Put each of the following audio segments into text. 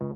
Hi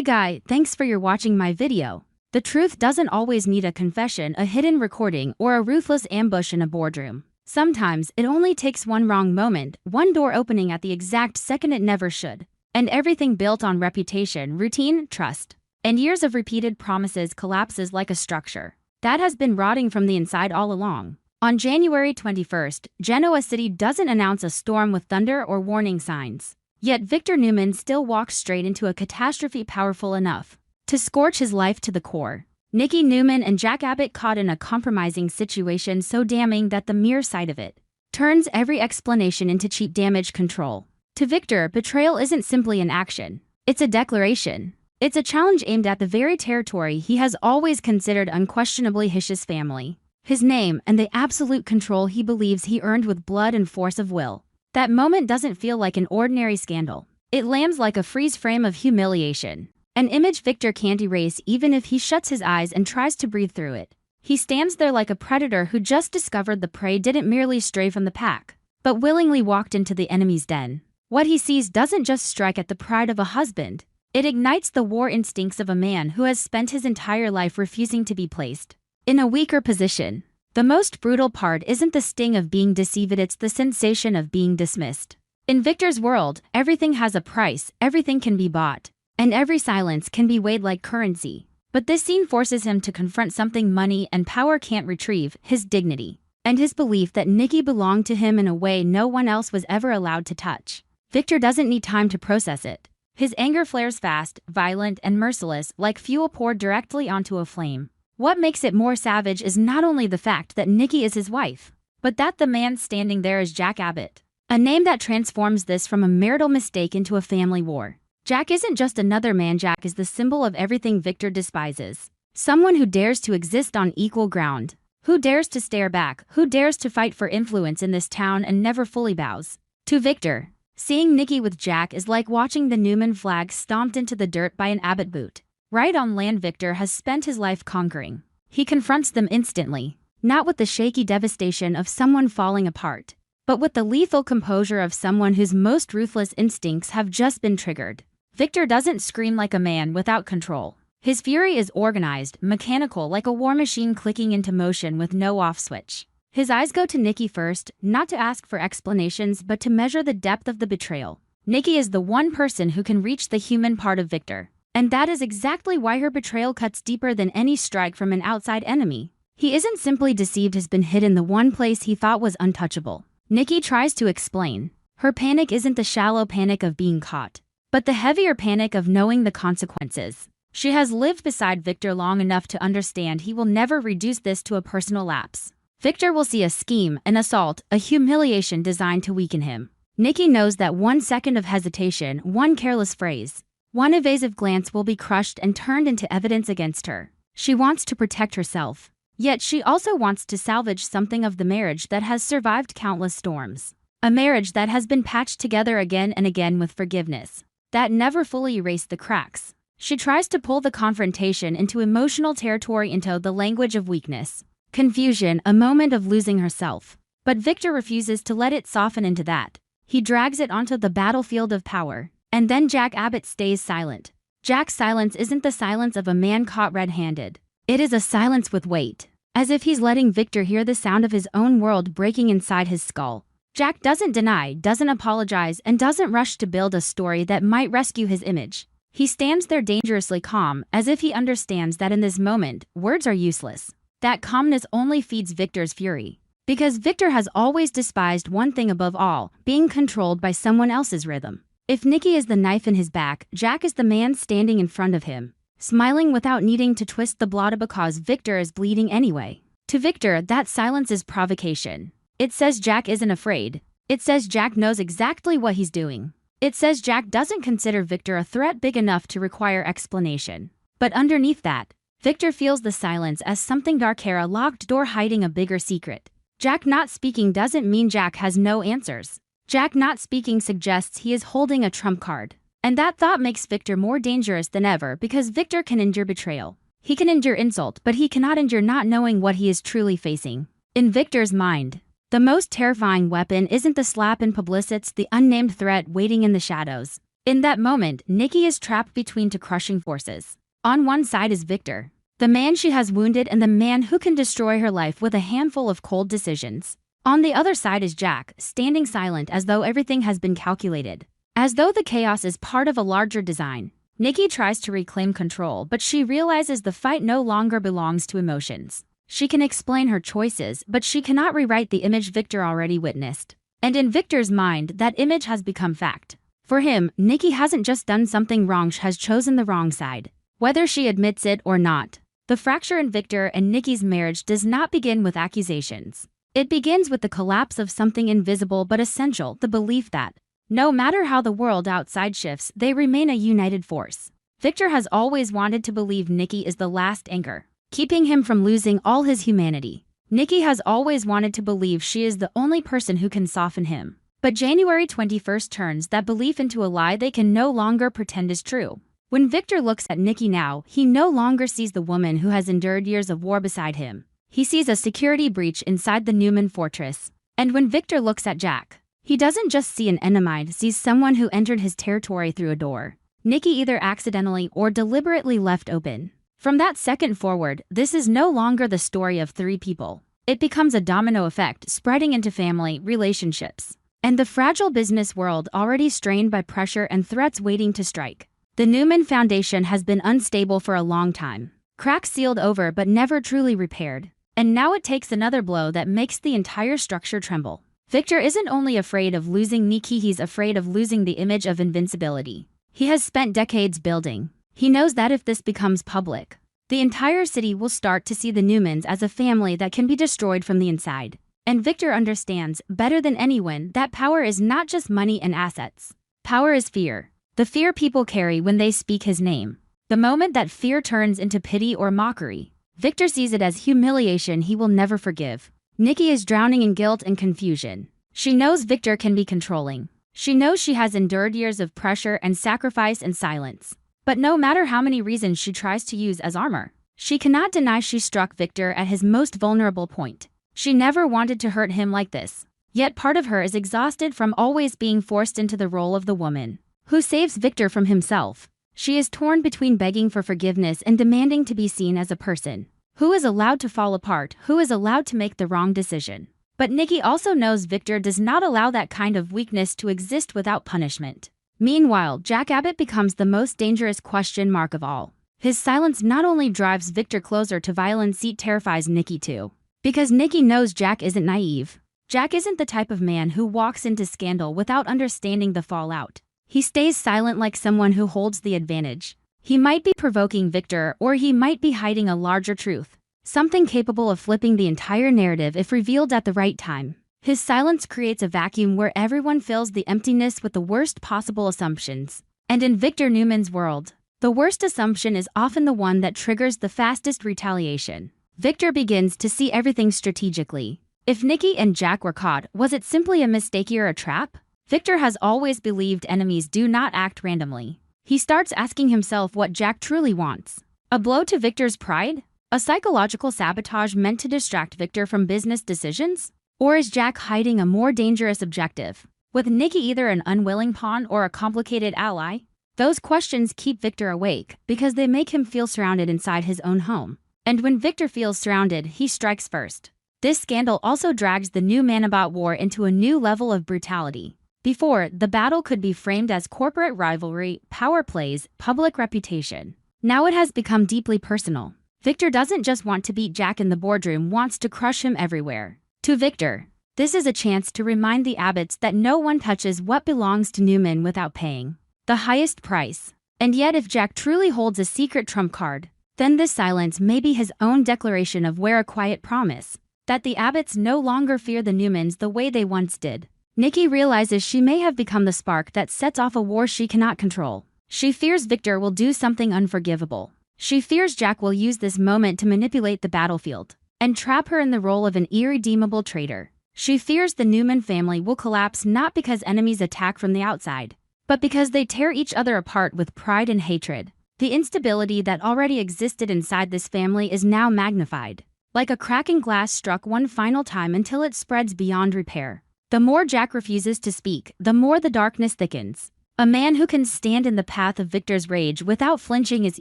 guy, thanks for your watching my video. The truth doesn't always need a confession, a hidden recording, or a ruthless ambush in a boardroom. Sometimes it only takes one wrong moment, one door opening at the exact second it never should, and everything built on reputation, routine, trust, and years of repeated promises collapses like a structure that has been rotting from the inside all along. On January 21st, Genoa City doesn't announce a storm with thunder or warning signs. Yet Victor Newman still walks straight into a catastrophe powerful enough to scorch his life to the core. Nikki Newman and Jack Abbott caught in a compromising situation so damning that the mere sight of it turns every explanation into cheap damage control. To Victor, betrayal isn't simply an action. It's a declaration. It's a challenge aimed at the very territory he has always considered unquestionably his family, his name, and the absolute control he believes he earned with blood and force of will. That moment doesn't feel like an ordinary scandal. It lands like a freeze frame of humiliation. An image Victor can't erase even if he shuts his eyes and tries to breathe through it. He stands there like a predator who just discovered the prey didn't merely stray from the pack, but willingly walked into the enemy's den. What he sees doesn't just strike at the pride of a husband. It ignites the war instincts of a man who has spent his entire life refusing to be placed in a weaker position. The most brutal part isn't the sting of being deceived, it's the sensation of being dismissed. In Victor's world, everything has a price, everything can be bought, and every silence can be weighed like currency. But this scene forces him to confront something money and power can't retrieve: his dignity, and his belief that Nikki belonged to him in a way no one else was ever allowed to touch. Victor doesn't need time to process it. His anger flares fast, violent, and merciless, like fuel poured directly onto a flame. What makes it more savage is not only the fact that Nikki is his wife, but that the man standing there is Jack Abbott, a name that transforms this from a marital mistake into a family war. Jack isn't just another man, Jack is the symbol of everything Victor despises. Someone who dares to exist on equal ground, who dares to stare back, who dares to fight for influence in this town and never fully bows. To Victor, seeing Nikki with Jack is like watching the Newman flag stomped into the dirt by an Abbott boot. Right on land Victor has spent his life conquering. He confronts them instantly, not with the shaky devastation of someone falling apart, but with the lethal composure of someone whose most ruthless instincts have just been triggered. Victor doesn't scream like a man without control. His fury is organized, mechanical, like a war machine clicking into motion with no off switch. His eyes go to Nikki first, not to ask for explanations but to measure the depth of the betrayal. Nikki is the one person who can reach the human part of Victor. And that is exactly why her betrayal cuts deeper than any strike from an outside enemy. He isn't simply deceived, has been hit in the one place he thought was untouchable. Nikki tries to explain. Her panic isn't the shallow panic of being caught, but the heavier panic of knowing the consequences. She has lived beside Victor long enough to understand he will never reduce this to a personal lapse. Victor will see a scheme, an assault, a humiliation designed to weaken him. Nikki knows that 1 second of hesitation, one careless phrase, one evasive glance will be crushed and turned into evidence against her. She wants to protect herself, yet she also wants to salvage something of the marriage that has survived countless storms. A marriage that has been patched together again and again with forgiveness, that never fully erased the cracks. She tries to pull the confrontation into emotional territory, into the language of weakness, confusion, a moment of losing herself. But Victor refuses to let it soften into that. He drags it onto the battlefield of power. And then Jack Abbott stays silent. Jack's silence isn't the silence of a man caught red-handed. It is a silence with weight, as if he's letting Victor hear the sound of his own world breaking inside his skull. Jack doesn't deny, doesn't apologize, and doesn't rush to build a story that might rescue his image. He stands there dangerously calm, as if he understands that in this moment, words are useless. That calmness only feeds Victor's fury. Because Victor has always despised one thing above all: being controlled by someone else's rhythm. If Nikki is the knife in his back, Jack is the man standing in front of him, smiling without needing to twist the blot because Victor is bleeding anyway. To Victor, that silence is provocation. It says Jack isn't afraid. It says Jack knows exactly what he's doing. It says Jack doesn't consider Victor a threat big enough to require explanation. But underneath that, Victor feels the silence as something darker, a locked door hiding a bigger secret. Jack not speaking doesn't mean Jack has no answers. Jack not speaking suggests he is holding a trump card. And that thought makes Victor more dangerous than ever because Victor can endure betrayal. He can endure insult, but he cannot endure not knowing what he is truly facing. In Victor's mind, the most terrifying weapon isn't the slap in publicity, it's the unnamed threat waiting in the shadows. In that moment, Nikki is trapped between two crushing forces. On one side is Victor, the man she has wounded and the man who can destroy her life with a handful of cold decisions. On the other side is Jack, standing silent as though everything has been calculated. As though the chaos is part of a larger design. Nikki tries to reclaim control, but she realizes the fight no longer belongs to emotions. She can explain her choices, but she cannot rewrite the image Victor already witnessed. And in Victor's mind, that image has become fact. For him, Nikki hasn't just done something wrong, she has chosen the wrong side. Whether she admits it or not. The fracture in Victor and Nikki's marriage does not begin with accusations. It begins with the collapse of something invisible but essential, the belief that no matter how the world outside shifts, they remain a united force. Victor has always wanted to believe Nikki is the last anchor, keeping him from losing all his humanity. Nikki has always wanted to believe she is the only person who can soften him. But January 21st turns that belief into a lie they can no longer pretend is true. When Victor looks at Nikki now, he no longer sees the woman who has endured years of war beside him. He sees a security breach inside the Newman fortress. And when Victor looks at Jack, he doesn't just see an enemy, he sees someone who entered his territory through a door Nikki either accidentally or deliberately left open. From that second forward, this is no longer the story of three people. It becomes a domino effect spreading into family, relationships, and the fragile business world already strained by pressure and threats waiting to strike. The Newman Foundation has been unstable for a long time. Cracks sealed over but never truly repaired. And now it takes another blow that makes the entire structure tremble. Victor isn't only afraid of losing Nikki, he's afraid of losing the image of invincibility he has spent decades building. He knows that if this becomes public, the entire city will start to see the Newmans as a family that can be destroyed from the inside. And Victor understands, better than anyone, that power is not just money and assets. Power is fear. The fear people carry when they speak his name. The moment that fear turns into pity or mockery, Victor sees it as humiliation he will never forgive. Nikki is drowning in guilt and confusion. She knows Victor can be controlling. She knows she has endured years of pressure and sacrifice and silence. But no matter how many reasons she tries to use as armor, she cannot deny she struck Victor at his most vulnerable point. She never wanted to hurt him like this. Yet part of her is exhausted from always being forced into the role of the woman who saves Victor from himself. She is torn between begging for forgiveness and demanding to be seen as a person who is allowed to fall apart, who is allowed to make the wrong decision. But Nikki also knows Victor does not allow that kind of weakness to exist without punishment. Meanwhile, Jack Abbott becomes the most dangerous question mark of all. His silence not only drives Victor closer to violence, it terrifies Nikki too. Because Nikki knows Jack isn't naive. Jack isn't the type of man who walks into scandal without understanding the fallout. He stays silent like someone who holds the advantage. He might be provoking Victor, or he might be hiding a larger truth. Something capable of flipping the entire narrative if revealed at the right time. His silence creates a vacuum where everyone fills the emptiness with the worst possible assumptions. And in Victor Newman's world, the worst assumption is often the one that triggers the fastest retaliation. Victor begins to see everything strategically. If Nikki and Jack were caught, was it simply a mistake or a trap? Victor has always believed enemies do not act randomly. He starts asking himself what Jack truly wants. A blow to Victor's pride? A psychological sabotage meant to distract Victor from business decisions? Or is Jack hiding a more dangerous objective? With Nikki either an unwilling pawn or a complicated ally? Those questions keep Victor awake because they make him feel surrounded inside his own home. And when Victor feels surrounded, he strikes first. This scandal also drags the Newman-Abbott war into a new level of brutality. Before, the battle could be framed as corporate rivalry, power plays, public reputation. Now it has become deeply personal. Victor doesn't just want to beat Jack in the boardroom, wants to crush him everywhere. To Victor, this is a chance to remind the Abbotts that no one touches what belongs to Newman without paying the highest price. And yet if Jack truly holds a secret trump card, then this silence may be his own declaration of a quiet promise that the Abbotts no longer fear the Newmans the way they once did. Nikki realizes she may have become the spark that sets off a war she cannot control. She fears Victor will do something unforgivable. She fears Jack will use this moment to manipulate the battlefield and trap her in the role of an irredeemable traitor. She fears the Newman family will collapse not because enemies attack from the outside, but because they tear each other apart with pride and hatred. The instability that already existed inside this family is now magnified, like a cracking glass struck one final time until it spreads beyond repair. The more Jack refuses to speak, the more the darkness thickens. A man who can stand in the path of Victor's rage without flinching is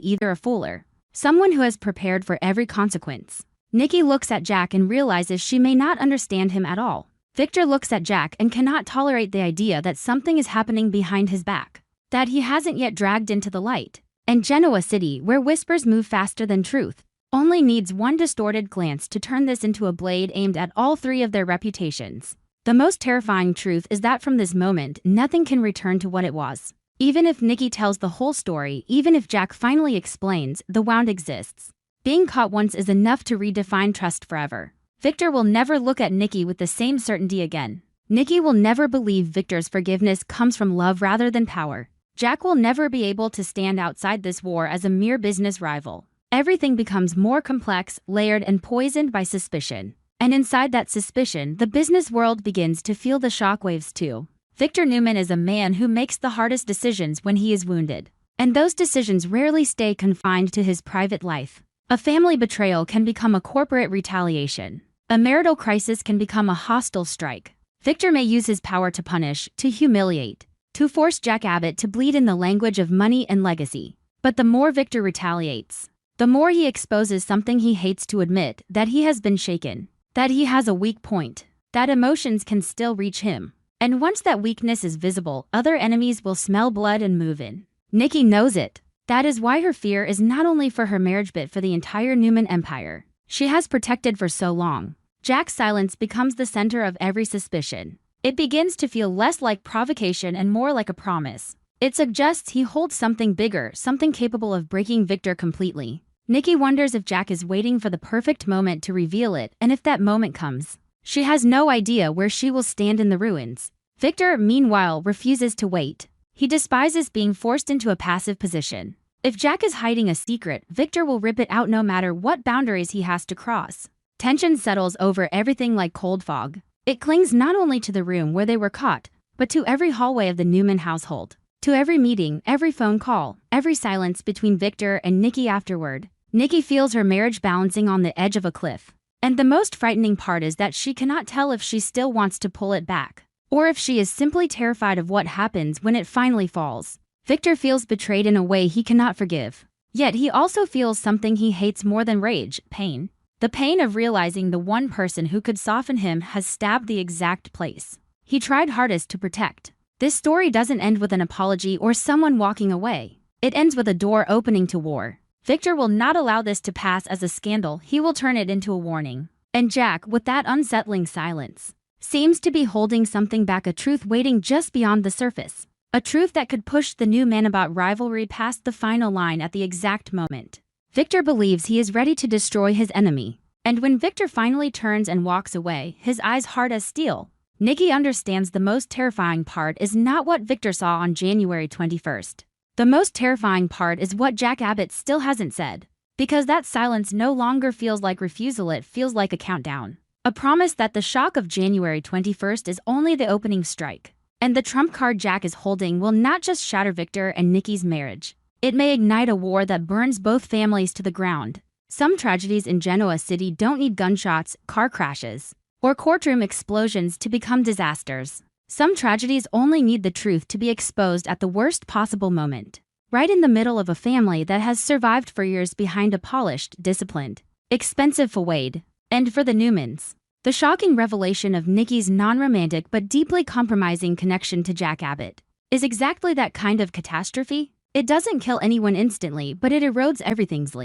either a fool or someone who has prepared for every consequence. Nikki looks at Jack and realizes she may not understand him at all. Victor looks at Jack and cannot tolerate the idea that something is happening behind his back, that he hasn't yet dragged into the light. And Genoa City, where whispers move faster than truth, only needs one distorted glance to turn this into a blade aimed at all three of their reputations. The most terrifying truth is that from this moment, nothing can return to what it was. Even if Nikki tells the whole story, even if Jack finally explains, the wound exists. Being caught once is enough to redefine trust forever. Victor will never look at Nikki with the same certainty again. Nikki will never believe Victor's forgiveness comes from love rather than power. Jack will never be able to stand outside this war as a mere business rival. Everything becomes more complex, layered, and poisoned by suspicion. And inside that suspicion, the business world begins to feel the shockwaves too. Victor Newman is a man who makes the hardest decisions when he is wounded. And those decisions rarely stay confined to his private life. A family betrayal can become a corporate retaliation. A marital crisis can become a hostile strike. Victor may use his power to punish, to humiliate, to force Jack Abbott to bleed in the language of money and legacy. But the more Victor retaliates, the more he exposes something he hates to admit, that he has been shaken, that he has a weak point, that emotions can still reach him. And once that weakness is visible, other enemies will smell blood and move in. Nikki knows it. That is why her fear is not only for her marriage but for the entire Newman empire she has protected for so long. Jack's silence becomes the center of every suspicion. It begins to feel less like provocation and more like a promise. It suggests he holds something bigger, something capable of breaking Victor completely. Nikki wonders if Jack is waiting for the perfect moment to reveal it, and if that moment comes, she has no idea where she will stand in the ruins. Victor, meanwhile, refuses to wait. He despises being forced into a passive position. If Jack is hiding a secret, Victor will rip it out no matter what boundaries he has to cross. Tension settles over everything like cold fog. It clings not only to the room where they were caught, but to every hallway of the Newman household. To every meeting, every phone call, every silence between Victor and Nikki afterward. Nikki feels her marriage balancing on the edge of a cliff. And the most frightening part is that she cannot tell if she still wants to pull it back, or if she is simply terrified of what happens when it finally falls. Victor feels betrayed in a way he cannot forgive. Yet he also feels something he hates more than rage, pain. The pain of realizing the one person who could soften him has stabbed the exact place he tried hardest to protect. This story doesn't end with an apology or someone walking away. It ends with a door opening to war. Victor will not allow this to pass as a scandal, he will turn it into a warning. And Jack, with that unsettling silence, seems to be holding something back, a truth waiting just beyond the surface. A truth that could push the new man about rivalry past the final line at the exact moment Victor believes he is ready to destroy his enemy. And when Victor finally turns and walks away, his eyes hard as steel, Nikki understands the most terrifying part is not what Victor saw on January 21st. The most terrifying part is what Jack Abbott still hasn't said. Because that silence no longer feels like refusal, it feels like a countdown. A promise that the shock of January 21st is only the opening strike. And the trump card Jack is holding will not just shatter Victor and Nikki's marriage. It may ignite a war that burns both families to the ground. Some tragedies in Genoa City don't need gunshots, car crashes, or courtroom explosions to become disasters. Some tragedies only need the truth to be exposed at the worst possible moment. Right in the middle of a family that has survived for years behind a polished, disciplined, expensive facade. And for the Newmans, the shocking revelation of Nikki's non-romantic but deeply compromising connection to Jack Abbott is exactly that kind of catastrophe. It doesn't kill anyone instantly, but it erodes everything's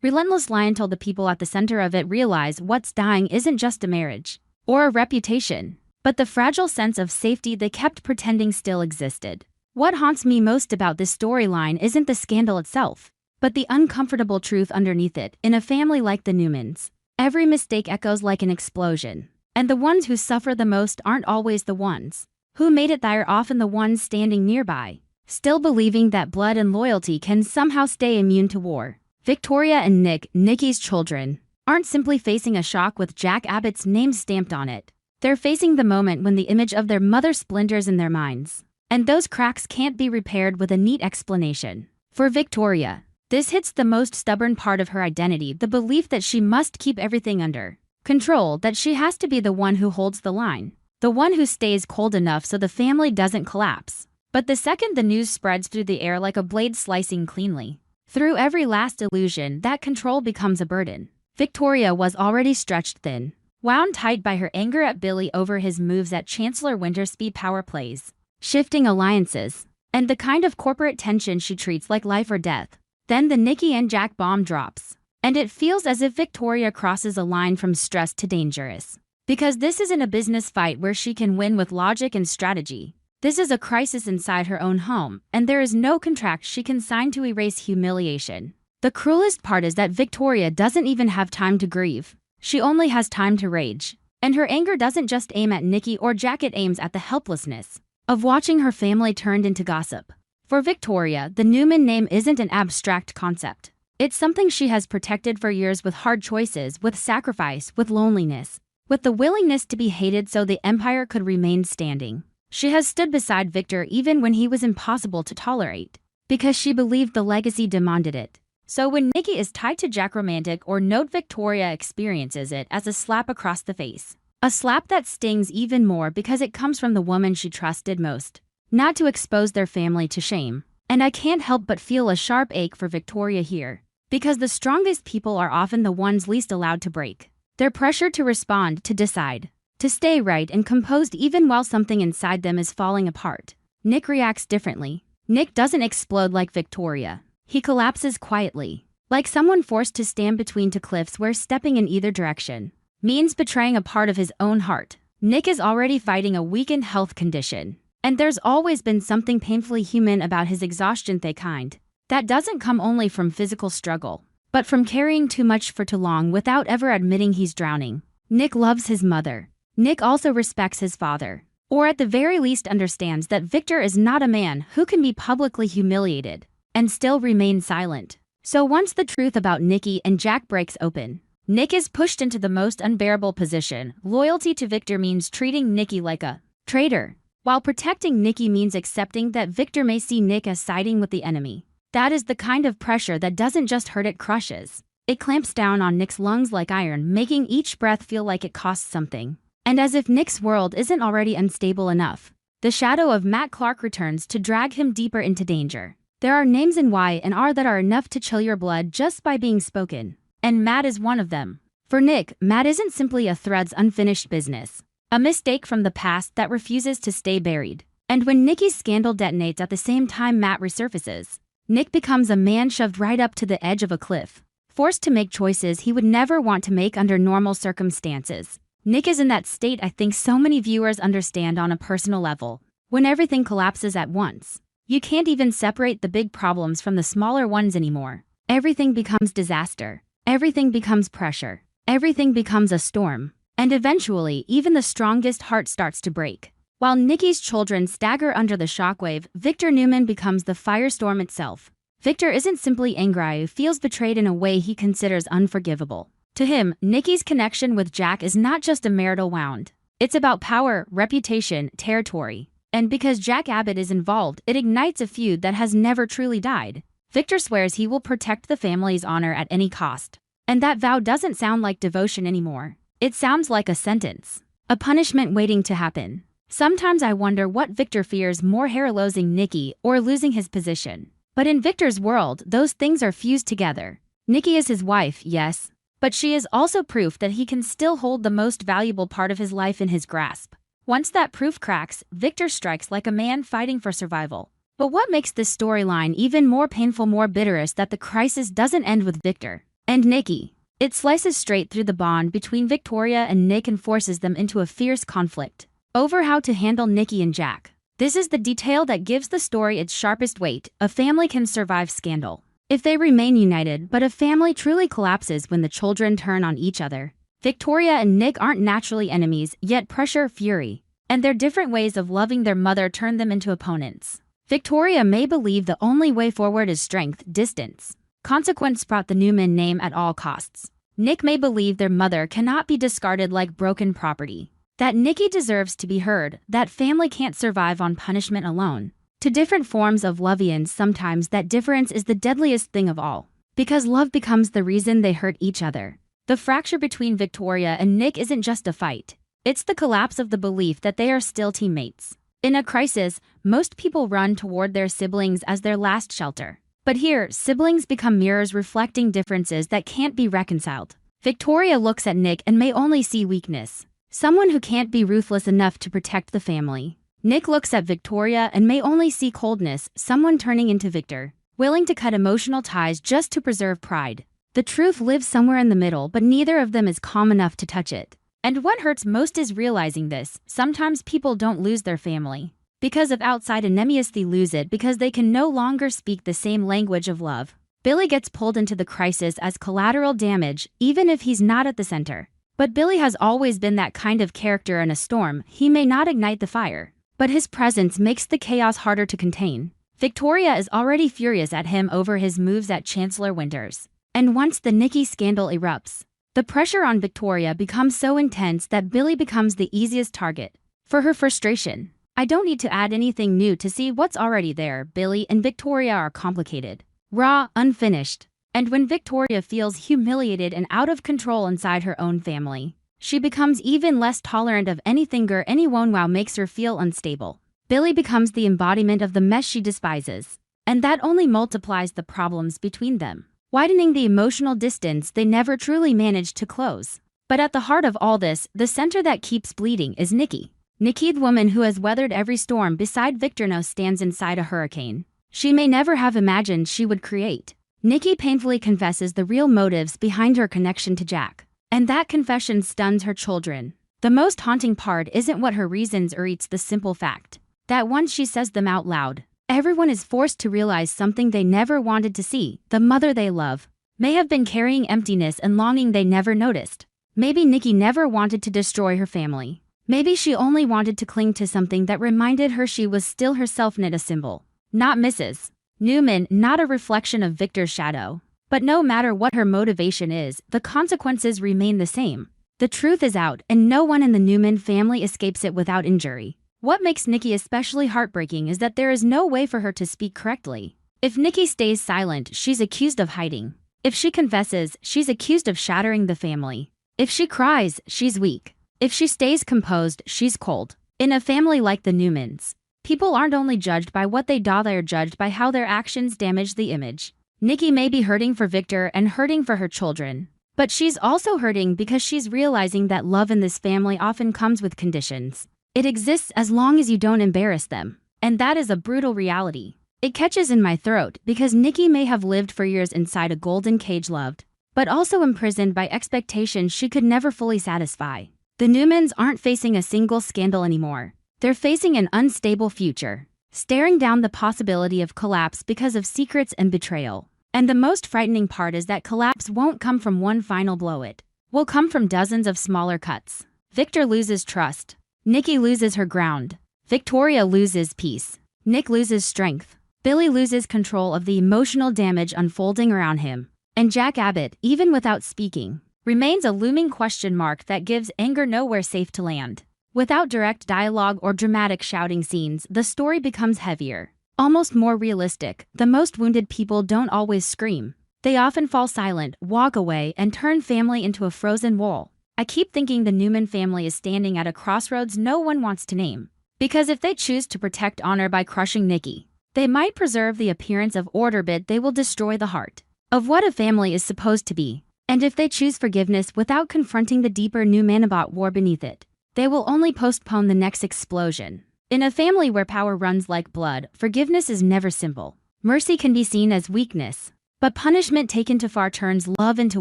relentless lie until the people at the center of it realize what's dying isn't just a marriage or a reputation, but the fragile sense of safety they kept pretending still existed. What haunts me most about this storyline isn't the scandal itself, but the uncomfortable truth underneath it. In a family like the Newmans, every mistake echoes like an explosion. And the ones who suffer the most aren't always the ones who made it. They're often the ones standing nearby, still believing that blood and loyalty can somehow stay immune to war. Victoria and Nick, Nikki's children, aren't simply facing a shock with Jack Abbott's name stamped on it. They're facing the moment when the image of their mother splinters in their minds. and those cracks can't be repaired with a neat explanation. For Victoria, this hits the most stubborn part of her identity, the belief that she must keep everything under control, that she has to be the one who holds the line, the one who stays cold enough so the family doesn't collapse. But the second the news spreads through the air like a blade slicing cleanly through every last illusion, that control becomes a burden. Victoria was already stretched thin, wound tight by her anger at Billy over his moves at Chancellor Winterspeed power plays, shifting alliances, and the kind of corporate tension she treats like life or death. Then the Nikki and Jack bomb drops, and it feels as if Victoria crosses a line from stress to dangerous. Because this isn't a business fight where she can win with logic and strategy. This is a crisis inside her own home, and there is no contract she can sign to erase humiliation. The cruelest part is that Victoria doesn't even have time to grieve. She only has time to rage. And her anger doesn't just aim at Nikki or Jack, it aims at the helplessness of watching her family turned into gossip. For Victoria, the Newman name isn't an abstract concept. It's something she has protected for years with hard choices, with sacrifice, with loneliness, with the willingness to be hated so the empire could remain standing. She has stood beside Victor even when he was impossible to tolerate, because she believed the legacy demanded it. So when Nikki is tied to Jack romantic or note, Victoria experiences it as a slap across the face. A slap that stings even more because it comes from the woman she trusted most, not to expose their family to shame. And I can't help but feel a sharp ache for Victoria here, because the strongest people are often the ones least allowed to break. They're pressured to respond, to decide, to stay right and composed even while something inside them is falling apart. Nick reacts differently. Nick doesn't explode like Victoria. He collapses quietly, like someone forced to stand between two cliffs where stepping in either direction means betraying a part of his own heart. Nick is already fighting a weakened health condition, and there's always been something painfully human about his exhaustion, the kind that doesn't come only from physical struggle, but from carrying too much for too long without ever admitting he's drowning. Nick loves his mother. Nick also respects his father, or at the very least understands that Victor is not a man who can be publicly humiliated and still remain silent. So once the truth about Nikki and Jack breaks open, Nick is pushed into the most unbearable position. Loyalty to Victor means treating Nikki like a traitor, while protecting Nikki means accepting that Victor may see Nick as siding with the enemy. That is the kind of pressure that doesn't just hurt, it crushes. It clamps down on Nick's lungs like iron, making each breath feel like it costs something. And as if Nick's world isn't already unstable enough, the shadow of Matt Clark returns to drag him deeper into danger. There are names in Y and R that are enough to chill your blood just by being spoken, and Matt is one of them. For Nick, Matt isn't simply a thread's unfinished business, a mistake from the past that refuses to stay buried. And when Nikki's scandal detonates at the same time Matt resurfaces, Nick becomes a man shoved right up to the edge of a cliff, forced to make choices he would never want to make under normal circumstances. Nick is in that state I think so many viewers understand on a personal level. When everything collapses at once, you can't even separate the big problems from the smaller ones anymore. Everything becomes disaster. Everything becomes pressure. Everything becomes a storm. And eventually, even the strongest heart starts to break. While Nikki's children stagger under the shockwave, Victor Newman becomes the firestorm itself. Victor isn't simply angry, he feels betrayed in a way he considers unforgivable. To him, Nikki's connection with Jack is not just a marital wound. It's about power, reputation, territory. And because Jack Abbott is involved, it ignites a feud that has never truly died. Victor swears he will protect the family's honor at any cost. And that vow doesn't sound like devotion anymore. It sounds like a sentence, a punishment waiting to happen. Sometimes I wonder what Victor fears more, losing Nikki or losing his position. But in Victor's world, those things are fused together. Nikki is his wife, yes, but she is also proof that he can still hold the most valuable part of his life in his grasp. Once that proof cracks, Victor strikes like a man fighting for survival. But what makes this storyline even more painful, more bitter, is that the crisis doesn't end with Victor and Nikki. It slices straight through the bond between Victoria and Nick and forces them into a fierce conflict over how to handle Nikki and Jack. This is the detail that gives the story its sharpest weight. A family can survive scandal if they remain united, but a family truly collapses when the children turn on each other. Victoria and Nick aren't naturally enemies, yet pressure, fury, and their different ways of loving their mother turn them into opponents. Victoria may believe the only way forward is strength, distance, consequence, brought the Newman name at all costs. Nick may believe their mother cannot be discarded like broken property. that Nikki deserves to be heard, that family can't survive on punishment alone. To different forms of love, and sometimes that difference is the deadliest thing of all, because love becomes the reason they hurt each other. The fracture between Victoria and Nick isn't just a fight. It's the collapse of the belief that they are still teammates. In a crisis, most people run toward their siblings as their last shelter. But here, siblings become mirrors reflecting differences that can't be reconciled. Victoria looks at Nick and may only see weakness, someone who can't be ruthless enough to protect the family. Nick looks at Victoria and may only see coldness, someone turning into Victor, willing to cut emotional ties just to preserve pride. The truth lives somewhere in the middle, but neither of them is calm enough to touch it. And what hurts most is realizing this. Sometimes people don't lose their family because of outside enemies, they lose it because they can no longer speak the same language of love. Billy gets pulled into the crisis as collateral damage, even if he's not at the center. But Billy has always been that kind of character in a storm. He may not ignite the fire, but his presence makes the chaos harder to contain. Victoria is already furious at him over his moves at Chancellor Winters. And once the Nikki scandal erupts, the pressure on Victoria becomes so intense that Billy becomes the easiest target for her frustration. I don't need to add anything new to see what's already there. Billy and Victoria are complicated, raw, unfinished. And when Victoria feels humiliated and out of control inside her own family, she becomes even less tolerant of anything or anyone while makes her feel unstable. Billy becomes the embodiment of the mess she despises, and that only multiplies the problems between them, widening the emotional distance they never truly managed to close. But at the heart of all this, the center that keeps bleeding is Nikki. Nikki, the woman who has weathered every storm beside Victor, now stands inside a hurricane she may never have imagined she would create. Nikki painfully confesses the real motives behind her connection to Jack, and that confession stuns her children. The most haunting part isn't what her reasons are, it's the simple fact that once she says them out loud, everyone is forced to realize something they never wanted to see. The mother they love may have been carrying emptiness and longing they never noticed. Maybe Nikki never wanted to destroy her family. Maybe she only wanted to cling to something that reminded her she was still herself, not a symbol, not Mrs. Newman, not a reflection of Victor's shadow. But no matter what her motivation is, the consequences remain the same. The truth is out, and no one in the Newman family escapes it without injury. What makes Nikki especially heartbreaking is that there is no way for her to speak correctly. If Nikki stays silent, she's accused of hiding. If she confesses, she's accused of shattering the family. If she cries, she's weak. If she stays composed, she's cold. In a family like the Newmans, people aren't only judged by what they do, they are judged by how their actions damage the image. Nikki may be hurting for Victor and hurting for her children, but she's also hurting because she's realizing that love in this family often comes with conditions. It exists as long as you don't embarrass them, and that is a brutal reality. It catches in my throat because Nikki may have lived for years inside a golden cage, loved, but also imprisoned by expectations she could never fully satisfy. The Newmans aren't facing a single scandal anymore. They're facing an unstable future, staring down the possibility of collapse because of secrets and betrayal. And the most frightening part is that collapse won't come from one final blow, it will come from dozens of smaller cuts. Victor loses trust. Nikki loses her ground. Victoria loses peace. Nick loses strength. Billy loses control of the emotional damage unfolding around him. And Jack Abbott, even without speaking, remains a looming question mark that gives anger nowhere safe to land. Without direct dialogue or dramatic shouting scenes, the story becomes heavier, almost more realistic. The most wounded people don't always scream. They often fall silent, walk away, and turn family into a frozen wall. I keep thinking the Newman family is standing at a crossroads no one wants to name. Because if they choose to protect honor by crushing Nikki, they might preserve the appearance of order, but they will destroy the heart of what a family is supposed to be. And if they choose forgiveness without confronting the deeper Newmanabot war beneath it, they will only postpone the next explosion. In a family where power runs like blood, forgiveness is never simple. Mercy can be seen as weakness, but punishment taken too far turns love into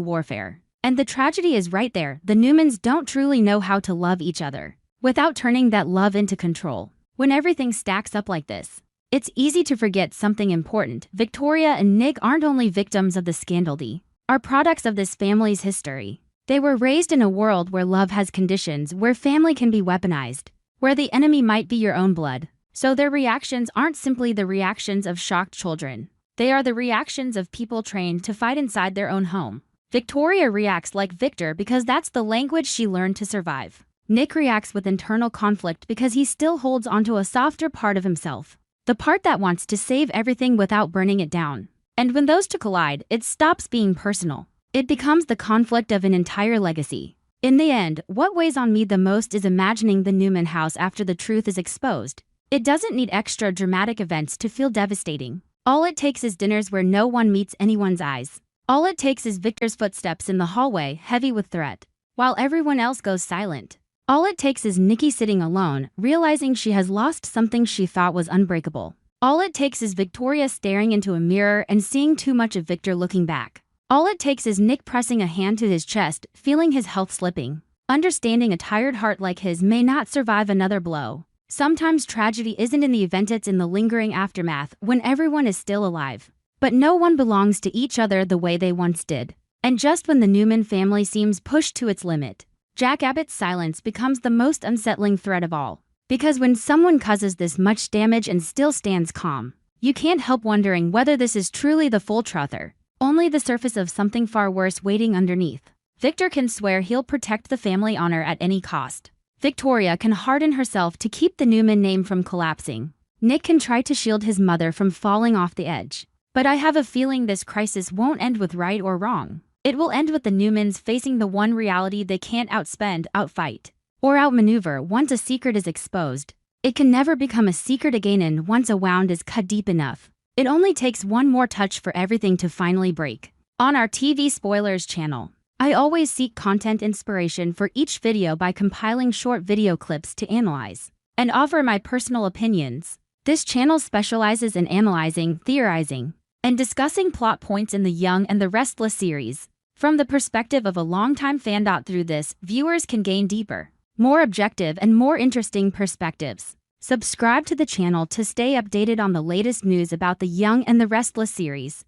warfare. And the tragedy is right there. The Newmans don't truly know how to love each other without turning that love into control. When everything stacks up like this, it's easy to forget something important. Victoria and Nick aren't only victims of the scandal, they are products of this family's history. They were raised in a world where love has conditions, where family can be weaponized, where the enemy might be your own blood. So their reactions aren't simply the reactions of shocked children. They are the reactions of people trained to fight inside their own home. Victoria reacts like Victor because that's the language she learned to survive. Nick reacts with internal conflict because he still holds onto a softer part of himself. The part that wants to save everything without burning it down. And when those two collide, it stops being personal. It becomes the conflict of an entire legacy. In the end, what weighs on me the most is imagining the Newman house after the truth is exposed. It doesn't need extra dramatic events to feel devastating. All it takes is dinners where no one meets anyone's eyes. All it takes is Victor's footsteps in the hallway, heavy with threat, while everyone else goes silent. All it takes is Nikki sitting alone, realizing she has lost something she thought was unbreakable. All it takes is Victoria staring into a mirror and seeing too much of Victor looking back. All it takes is Nick pressing a hand to his chest, feeling his health slipping. Understanding a tired heart like his may not survive another blow. Sometimes tragedy isn't in the event, it's in the lingering aftermath when everyone is still alive. But no one belongs to each other the way they once did. And just when the Newman family seems pushed to its limit, Jack Abbott's silence becomes the most unsettling threat of all. Because when someone causes this much damage and still stands calm, you can't help wondering whether this is truly the full truth or only the surface of something far worse waiting underneath. Victor can swear he'll protect the family honor at any cost. Victoria can harden herself to keep the Newman name from collapsing. Nick can try to shield his mother from falling off the edge. But I have a feeling this crisis won't end with right or wrong. It will end with the Newmans facing the one reality they can't outspend, outfight, or outmaneuver once a secret is exposed. It can never become a secret again, and once a wound is cut deep enough, it only takes one more touch for everything to finally break. On our TV Spoilers channel, I always seek content inspiration for each video by compiling short video clips to analyze and offer my personal opinions. This channel specializes in analyzing, theorizing, and discussing plot points in the Young and the Restless series. From the perspective of a longtime fan. Through this, viewers can gain deeper, more objective, and more interesting perspectives. Subscribe to the channel to stay updated on the latest news about the Young and the Restless series.